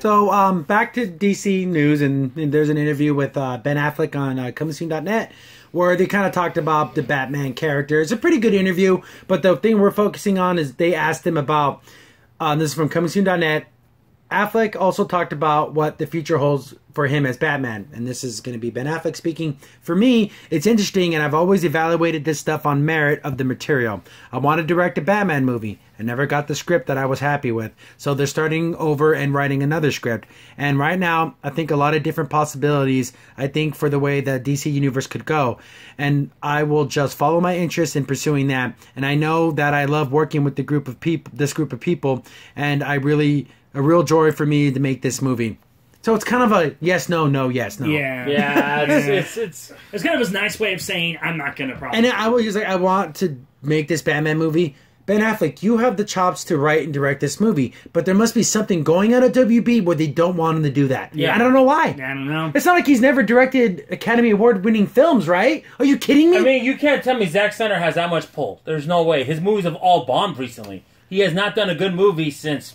So, back to DC news, and there's an interview with Ben Affleck on comingsoon.net where they kind of talked about the Batman character. It's a pretty good interview, but the thing we're focusing on is they asked him about, this is from comingsoon.net, Affleck also talked about what the future holds for him as Batman, and this is going to be Ben Affleck speaking. For me, it's interesting, and I've always evaluated this stuff on merit of the material. I want to direct a Batman movie. I never got the script that I was happy with, so they're starting over and writing another script. And right now, I think a lot of different possibilities, I think, for the way the DC Universe could go. And I will just follow my interest in pursuing that. And I know that I love working with this group of people, and a real joy for me to make this movie. So it's kind of a yes, no, no, yes, no. Yeah. It's kind of a nice way of saying I'm not going to probably. And I was just like, I want to make this Batman movie. Ben Affleck, you have the chops to write and direct this movie, but there must be something going on at WB where they don't want him to do that. Yeah. I don't know why. I don't know. It's not like he's never directed Academy Award-winning films, right? Are you kidding me? I mean, you can't tell me Zack Snyder has that much pull. There's no way. His movies have all bombed recently. He has not done a good movie since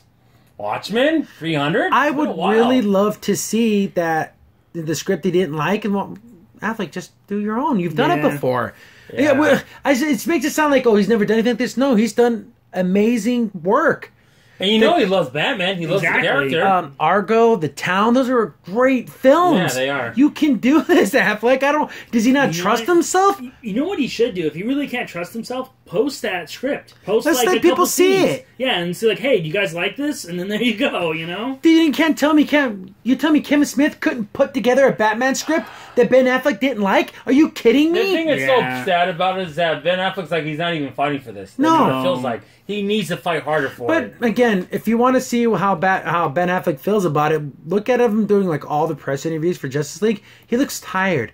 Watchmen, 300. I would really love to see that the script he didn't like, and Affleck, just do your own. You've done it before. Yeah, it makes it sound like, oh, he's never done anything like this. No, he's done amazing work. And you know he loves Batman. He loves the character. Argo, The Town, those are great films. Yeah, they are. You can do this, Affleck. Does he not trust himself? You know what he should do? If he really can't trust himself, post that script. Let's let people see it. Yeah, and say like, hey, do you guys like this? And then there you go, you know? You tell me Kevin Smith couldn't put together a Batman script that Ben Affleck didn't like? Are you kidding me? The thing that's so sad about it is that Ben Affleck's like he's not even fighting for this. No. That's what it feels like. He needs to fight harder for it. But again, if you want to see how Ben Affleck feels about it, look at him doing like all the press interviews for Justice League. He looks tired.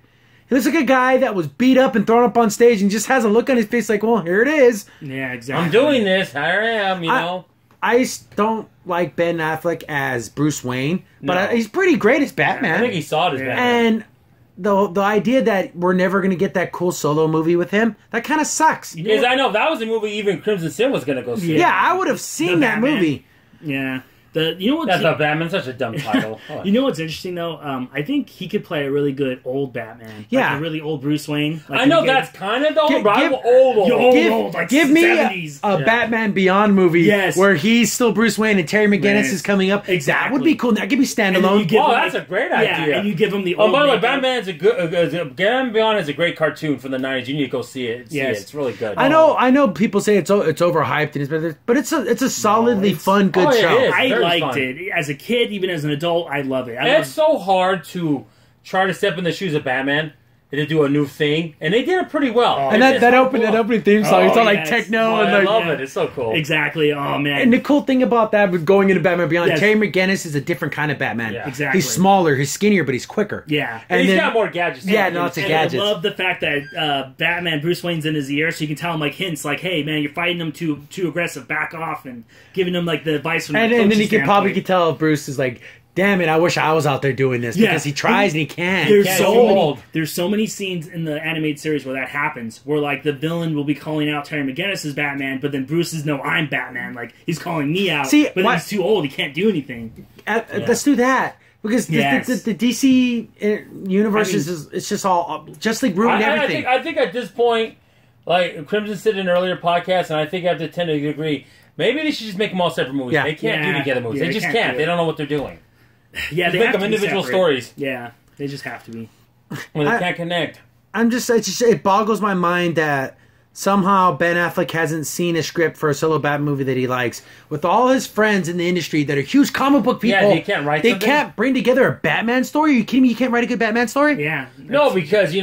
He looks like a guy that was beat up and thrown up on stage and just has a look on his face like, well, here it is. Yeah, exactly. I'm doing this. Here I am, you know. I don't like Ben Affleck as Bruce Wayne, but he's pretty great as Batman. I think he saw it as Batman. And the idea that we're never going to get that cool solo movie with him, that kind of sucks. Because I know if that was a movie even Crimson Sin was going to go see. Yeah, I would have seen that movie. Yeah. You know what? That's not Batman. Such a dumb title. You know what's interesting though? I think he could play a really good old Batman. Yeah, like a really old Bruce Wayne. Like I know that's kind of old, but I'm old. Like give me a Batman Beyond movie where he's still Bruce Wayne and Terry McGinnis is coming up. Exactly, that would be cool. That could be standalone. That's a great idea. Yeah, and you give him the old. Oh, by the way, Batman's a good. Batman Beyond is a great cartoon from the '90s. You need to go see it. It's really good. I know. People say it's overhyped, but it's a solidly fun, good show. I liked it. As a kid, even as an adult, I love it. It's so hard to try to step in the shoes of Batman and to do a new thing, and they did it pretty well. And that opening theme song, it's all like techno, and I love it. It's so cool. Exactly. Oh man! And the cool thing about that with going into Batman Beyond, Terry McGinnis is a different kind of Batman. Yeah. Exactly. He's smaller, he's skinnier, but he's quicker. Yeah, and he's got more gadgets. Yeah, lots of gadgets. I love the fact that Batman Bruce Wayne's in his ear, so you can tell him like hints, like, "Hey man, you're fighting him too aggressive. Back off," and giving him like the advice from. And then you can tell Bruce is like, damn it, I wish I was out there doing this because he tries and he can't. There's so many scenes in the animated series where that happens, where like the villain will be calling out Terry McGinnis as Batman, but then Bruce is no, I'm Batman. Like he's calling me out, but then he's too old, he can't do anything. Let's do that. Because the DC universe it's just all just like ruined everything. I think at this point, like Crimson said in an earlier podcast, and I think I have to tend to agree. Maybe they should just make them all separate movies. They can't do together movies. They just can't. They don't know what they're doing. Yeah, they make them individual stories. Yeah, they just have to be. When they can't connect. It boggles my mind that somehow Ben Affleck hasn't seen a script for a solo Batman movie that he likes. With all his friends in the industry that are huge comic book people, they can't write something? They can't bring together a Batman story? Are you kidding me? You can't write a good Batman story? Yeah. No, because,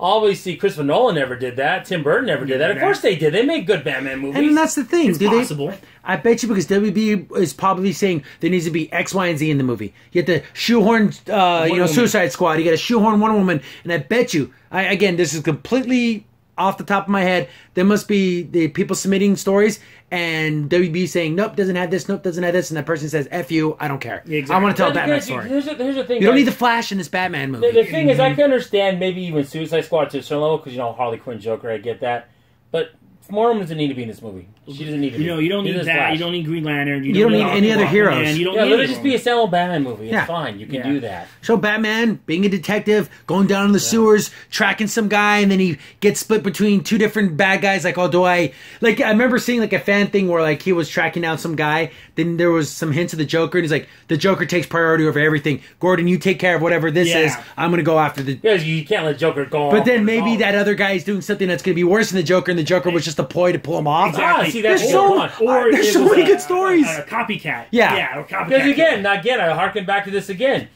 obviously Christopher Nolan never did that. Tim Burton never did that. Of course they did. They make good Batman movies. And that's the thing. It's possible. I bet you because WB is probably saying there needs to be X, Y, and Z in the movie. You have to shoehorn, Suicide Squad. You got to shoehorn Wonder Woman. And I bet you, again, this is completely off the top of my head, there must be the people submitting stories and WB saying, nope, doesn't have this, nope, doesn't have this, and that person says, F you, I don't care. Exactly. I want to tell a Batman story. Here's the thing. You don't need the Flash in this Batman movie. The thing is, I can understand maybe even Suicide Squad to a certain level, because, Harley Quinn, Joker, I get that. But Wonder Woman doesn't need to be in this movie. She doesn't need to be. You don't need that. Flash. You don't need Green Lantern. You don't need any other heroes. Man. You don't let need it just be a standalone Batman movie. It's fine. You can do that. So Batman, being a detective, going down in the sewers, tracking some guy, and then he gets split between two different bad guys. Like, oh, do I... Like, I remember seeing, like, a fan thing where, like, he was tracking down some guy. Then there was some hints of the Joker, and he's like, the Joker takes priority over everything. Gordon, you take care of whatever this is. I'm going to go after the... Yeah, you can't let Joker go. But then maybe that other guy is doing something that's going to be worse than the Joker, and the Joker was just a ploy to pull him off. Exactly. See, that's there's so many good stories. A copycat. Yeah. Or copycat. Because again, I harken back to this again.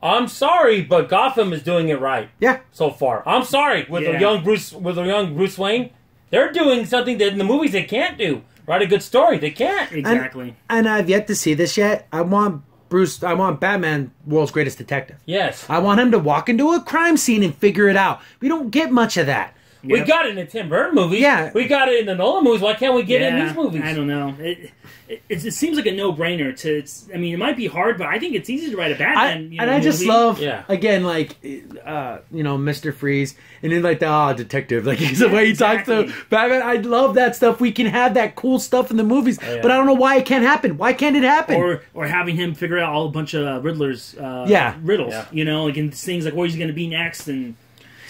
I'm sorry, but Gotham is doing it right. Yeah. So far, I'm sorry with the young Bruce Wayne. They're doing something that in the movies they can't do. Write a good story. They can't. Exactly. And I've yet to see this yet. I want Batman, world's greatest detective. Yes. I want him to walk into a crime scene and figure it out. We don't get much of that. Yep. We got it in the Tim Burton movies. Yeah. We got it in the Nolan movies. Why can't we get it in these movies? I don't know. It seems like a no-brainer. I mean, it might be hard, but I think it's easy to write a Batman I just love, Yeah. again, like, Mr. Freeze. And then, like, the detective. Like, the way he talks to Batman. I love that stuff. We can have that cool stuff in the movies. But I don't know why it can't happen. Why can't it happen? Or having him figure out a bunch of Riddler's riddles. Yeah. You know, like, and things like where he's going to be next and...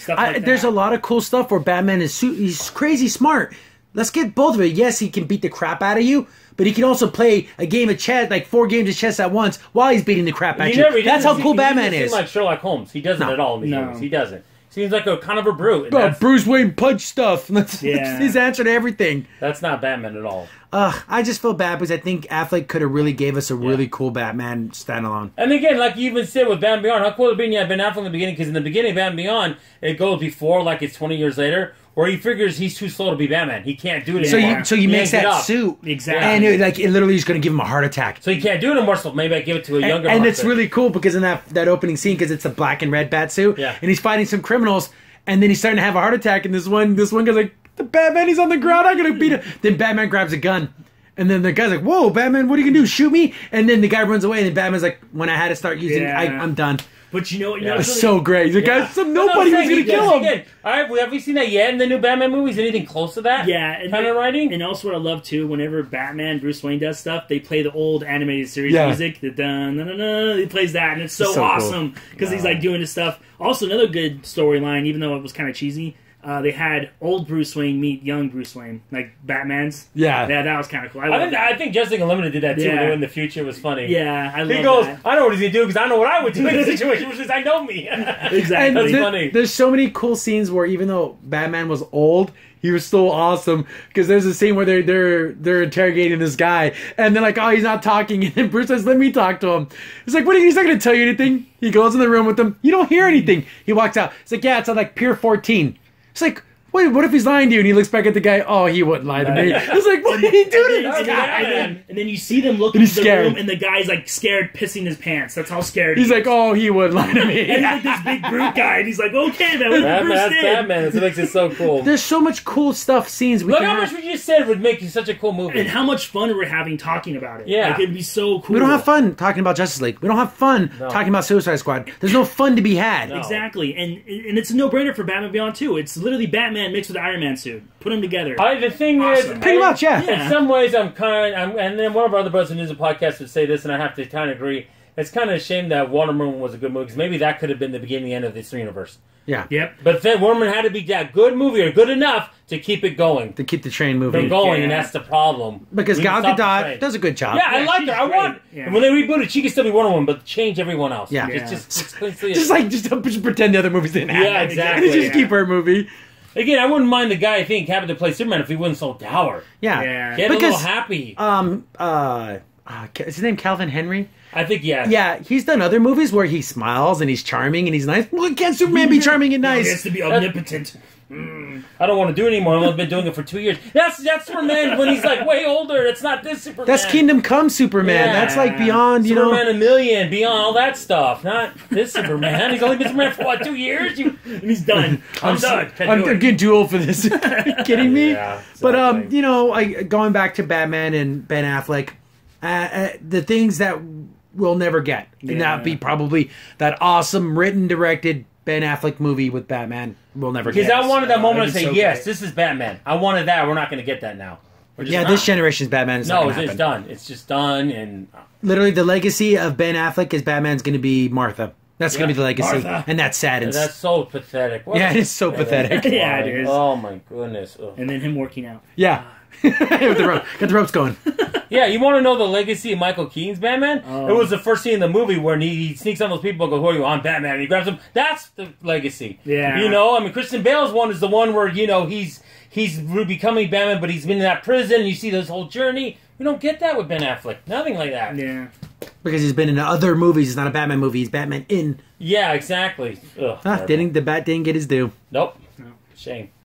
There's a lot of cool stuff where Batman he's crazy smart. Let's get both of it. Yes, he can beat the crap out of you, but he can also play a game of chess, like 4 games of chess at once, while he's beating the crap out of you. That's how cool Batman is. He like Sherlock Holmes. He doesn't at all in these movies. He doesn't. Seems like a kind of a brute. Bruce Wayne punch stuff. That's his answer to everything. That's not Batman at all. I just feel bad because I think Affleck could have really gave us a really cool Batman standalone. And again, like you even said with Batman Beyond, how cool would it be? Yeah, Ben Affleck in the beginning, because in the beginning of Batman Beyond, it goes before, like it's 20 years later, where he figures he's too slow to be Batman. He can't do it anymore. So he makes that suit. Exactly. And it literally is going to give him a heart attack. So he can't do it anymore, so maybe I give it to a younger And it's really cool because in that opening scene, because it's a black and red bat suit, and he's fighting some criminals, and then he's starting to have a heart attack, and this one guy's like, the Batman, he's on the ground, I'm going to beat him. Then Batman grabs a gun. And then the guy's like, whoa, Batman, what are you going to do? Shoot me? And then the guy runs away, and then Batman's like, when I had to start using, I'm done. But you know, it's really, so great. He's like, nobody was going to kill him. Again, all right, have we seen that yet in the new Batman movies? Anything close to that? Yeah. Kind of writing? And also what I love, too, whenever Batman, Bruce Wayne does stuff, they play the old animated series music. The dun-dun-dun-dun. He plays that, and it's so awesome. Because he's like doing his stuff. Also, another good storyline, even though it was kind of cheesy, they had old Bruce Wayne meet young Bruce Wayne, like Batman's. Yeah, that was kind of cool. I think Justice Unlimited did that too. In the future, it was funny. Yeah, he goes, that. I know what he's gonna do because I know what I would do in the situation, which is I know me. Exactly. That's funny. There's so many cool scenes where even though Batman was old, he was still awesome. Because there's a scene where they're interrogating this guy, and they're like, "Oh, he's not talking," and then Bruce says, "Let me talk to him." He's like, "What? He's not gonna tell you anything." He goes in the room with them. You don't hear anything. He walks out. It's like, "Yeah, it's on like Pier 14." It's like, wait, what if he's lying to you? And he looks back at the guy. Oh, he wouldn't lie to me. It's like, what did he do to this guy? And then you see them look into the room, and the guy's like scared, pissing his pants. That's how scared he is. He's like, oh, he wouldn't lie to me. And he's like this big brute guy, and he's like, okay, man, that's Batman. That's what makes it so cool. There's so much cool stuff, scenes. Look how much we just said would make it such a cool movie. And how much fun we're having talking about it. Yeah. Like, it'd be so cool. We don't have fun talking about Justice League. We don't have fun talking about Suicide Squad. There's no fun to be had. No. Exactly. And it's a no-brainer for Batman Beyond, too. It's literally Batman mixed with Iron Man suit. Put them together. The thing is, pretty much, yeah. In some ways, and then one of our other brothers in the podcast would say this, and I have to kind of agree. It's kind of a shame that Wonder Woman was a good movie, because maybe that could have been the beginning and end of this universe. Yeah. Yep. But then Wonder Woman had to be that good movie, or good enough to keep it going. To keep the train moving. And that's the problem. Because Gal Gadot does a good job. Yeah, I like her. I want. And when they reboot it, she can still be Wonder Woman, but change everyone else. Yeah. Just pretend the other movies didn't happen. Yeah, exactly. Just keep her movie. Again, I wouldn't mind the guy I think having to play Superman if he wasn't so dour. Yeah. Get a little happy. Is his name Calvin Henry? I think, yeah. Yeah, he's done other movies where he smiles and he's charming and he's nice. Why can't Superman be charming and nice? He has to be omnipotent. I don't want to do it anymore. I've only been doing it for 2 years. That's Superman when he's like way older. That's not this Superman. That's Kingdom Come Superman. Yeah. That's like beyond, Superman a million, beyond all that stuff. Not this Superman. He's only been Superman for 2 years? And he's done. I'm done. I'm getting too old for this. Are you kidding me? Yeah, exactly. But going back to Batman and Ben Affleck, the things that we'll never get, and that'd be probably that awesome written, directed Ben Affleck movie with Batman. We'll never get. Because I wanted that moment to say, yes, this is Batman. I wanted that. We're not going to get that now. This generation's Batman is not it's done. It's just done. And literally, the legacy of Ben Affleck as Batman's going to be Martha. That's going to be the legacy. Martha. And that's sad. And that's so pathetic. It is so pathetic. Yeah, it is. Oh, my goodness. Ugh. And then him working out. Yeah. With the rope. Got the ropes going. Yeah, you want to know the legacy of Michael Keaton's Batman? It was the first scene in the movie where he sneaks on those people and goes, who are you? I'm Batman. And he grabs them. That's the legacy. Yeah. You know, I mean, Christian Bale's one is the one where, you know, he's becoming Batman, but he's been in that prison, and you see this whole journey. We don't get that with Ben Affleck. Nothing like that. Yeah. Because he's been in other movies. It's not a Batman movie. He's Batman in. Yeah, exactly. Ugh, the Bat didn't get his due. Nope. No. Shame.